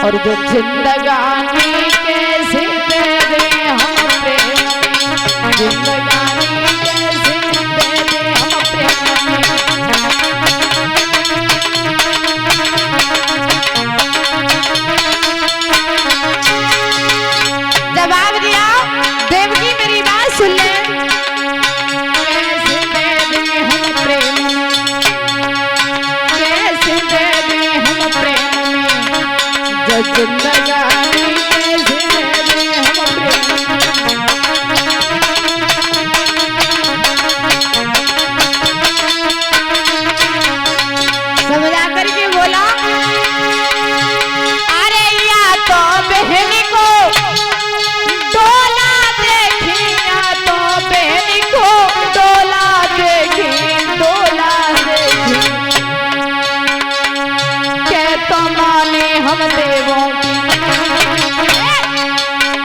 और जो जिंदगानी कैसे दे दे हम प्रेम, जिंदगानी कैसे दे दे हम प्रेम। जवाब दिया देवकी मेरी बात सुन ले, कैसे दे दे हम प्रेम, कैसे दे दे हम प्रेम में, जो जिंदगानी कैसे दे दे हम प्रेम। समझा करके बोला अरे या तो बहन को डोला देखी, या तो बहन को डोला देखी, डोला देखी, के तो माने हम देवों की,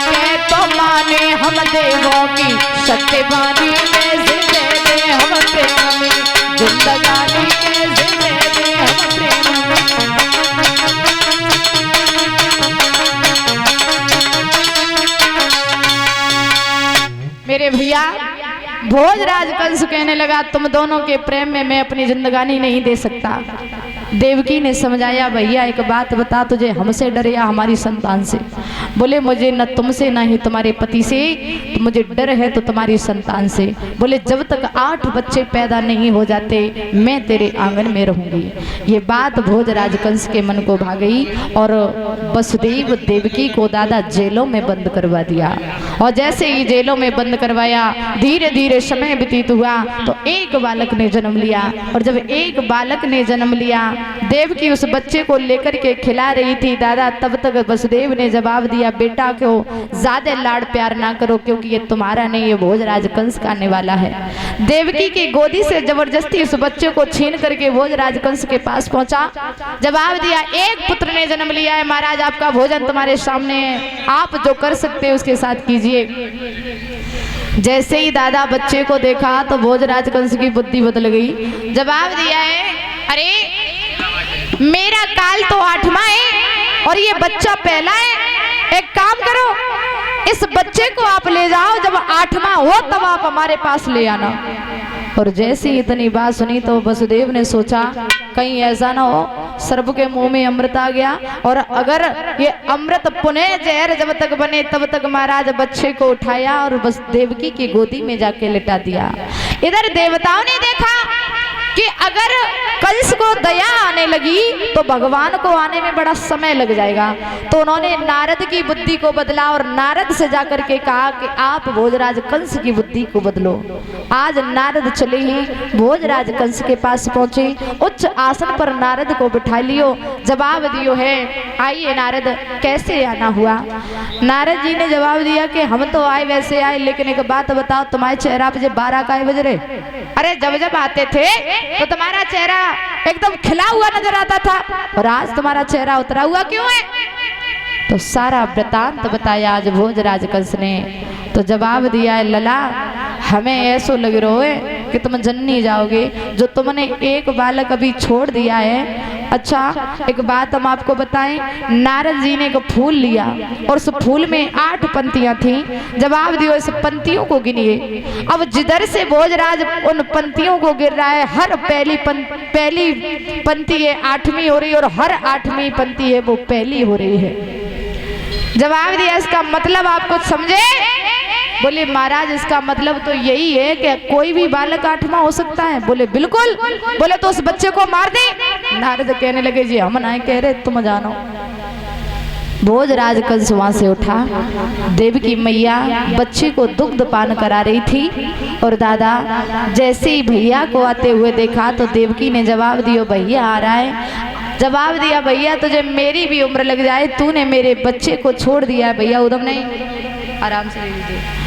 के तो माने हम देवों की सत्यवानी में जिंदे दे हम प्रेम में, जिंदगानी के जिंदे दे हम प्रेम में। मेरे भैया भोजराज कंस कहने लगा तुम दोनों के प्रेम में मैं अपनी जिंदगानी नहीं दे सकता। देवकी ने समझाया भैया एक बात बता, तुझे हमसे डर या हमारी संतान से? बोले मुझे न तुमसे ना ही तुम्हारे पति से, तो मुझे डर है तो तुम्हारी संतान से। बोले जब तक 8 बच्चे पैदा नहीं हो जाते मैं तेरे आंगन में रहूंगी। ये बात भोजराज कंस के मन को भा गई और वसुदेव देवकी को दादा जेलों में बंद करवा दिया। और जैसे ही जेलों में बंद करवाया धीरे धीरे समय व्यतीत हुआ तो एक बालक ने जन्म लिया। और जब एक बालक ने जन्म लिया देवकी उस बच्चे को लेकर के खिला रही थी दादा, तब तक वसुदेव ने जवाब दिया बेटा को ज्यादा लाड़ प्यार ना करो क्योंकि ये तुम्हारा नहीं, ये भोजराज कंस का आने वाला है। देवकी की गोदी से जबरदस्ती उस बच्चे को छीन करके भोजराज कंस के पास पहुंचा। जवाब दिया एक पुत्र ने जन्म लिया है महाराज, आपका भोजन तुम्हारे सामने है, आप जो कर सकते हैं उसके साथ कीजिए। जैसे ही दादा बच्चे को देखा तो भोजराज कंस की बुद्धि बदल गई। जवाब दिया है अरे मेरा काल तो 8वां है और ये बच्चा पहला है, एक काम करो इस बच्चे को आप ले जाओ, जब 8वां हो तब आप हमारे पास ले आना। और जैसे ही इतनी बात सुनी तो वसुदेव ने सोचा कहीं ऐसा ना हो सर्प के मुंह में अमृत आ गया, और अगर ये अमृत पुनः जहर जब तक बने तब तक महाराज बच्चे को उठाया और बस देवकी की गोदी में जाके लिटा दिया। इधर देवताओं ने देखा कि अगर कंस को दया आने लगी तो भगवान को आने में बड़ा समय लग जाएगा, तो उन्होंने नारद की बुद्धि को बदला और नारद से जाकर के कहा कि आप भोजराज कंस की बुद्धि को बदलो। आज नारद चले ही भोजराज कंस के पास पहुंचे, उच्च आसन पर नारद को बिठा लियो। जवाब दियो है आइए नारद कैसे आना हुआ? नारद जी ने जवाब दिया कि हम तो आए वैसे आए, लेकिन एक बात बताओ तुम्हारे चेहरा पे 12 काय बज रहे? अरे जब जब आते थे तो तुम्हारा चेहरा एकदम खिला हुआ नजर आता था और आज तुम्हारा चेहरा उतरा हुआ क्यों है? तो सारा वृतांत बताया आज भोजराज कंस ने। तो जवाब दिया है लला हमें ऐसो लग रहा है कि तुम जन्नी जाओगे, जो तुमने एक बालक अभी छोड़ दिया है। अच्छा एक बात हम आपको बताएं, नारद जी ने एक फूल लिया और उस फूल में 8 पंक्तियां थी। जवाब दियो इस पंक्तियों को गिनिए। अब जिधर से भोजराज उन पंक्तियों को गिर रहा है, हर पहली पंक्ति है 8वीं हो रही है और हर 8वीं पंक्ति है वो पहली हो रही है। जवाब दिया इसका मतलब आप कुछ समझे? बोले महाराज इसका मतलब तो यही है कि कोई भी बालक 8वां हो सकता है। बोले बिल्कुल। बोले तो उस बच्चे को मार दे। नारद कहने लगे जी हम ना कह रहे तुम जानो। भोजराज कंस वहां से उठा, देवकी मैया बच्चे को दुग्ध पान करा रही थी और दादा जैसे ही भैया को आते हुए देखा तो देवकी ने जवाब दिया भैया आ रहा है। जवाब दिया भैया तुझे मेरी भी उम्र लग जाए, तूने मेरे बच्चे को छोड़ दिया है। भैया उधम नहीं, आराम से ले लीजिए।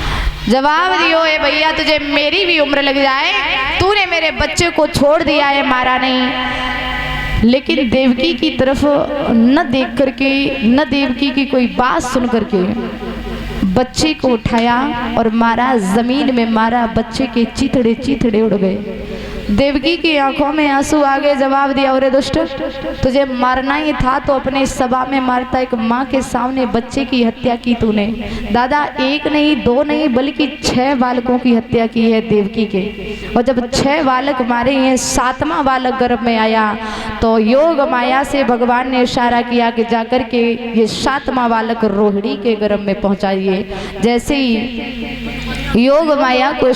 जवाब दियो ए भैया तुझे मेरी भी उम्र लग जाए, तूने मेरे बच्चे को छोड़ दिया है, मारा नहीं। लेकिन देवकी की तरफ न देख करके न देवकी की कोई बात सुन करके बच्चे को उठाया और मारा, जमीन में मारा, बच्चे के चीथड़े चीथड़े उड़ गए। देवकी की आंखों में आंसू आ गए, जवाब दिया, अरे दुष्ट, तुझे मारना ही था तो अपने सभा में मारता। एक माँ के सामने बच्चे की हत्या की तूने। दादा, एक नहीं, दो नहीं, बल्कि 6 बालकों की हत्या की है देवकी के। और जब 6 बालक मारे हैं, 7वां बालक गर्भ में आया तो योग माया से भगवान ने इशारा किया कि जाकर के ये 7वां बालक रोहिणी के गर्भ में पहुंचाइए। जैसे ही योग माया को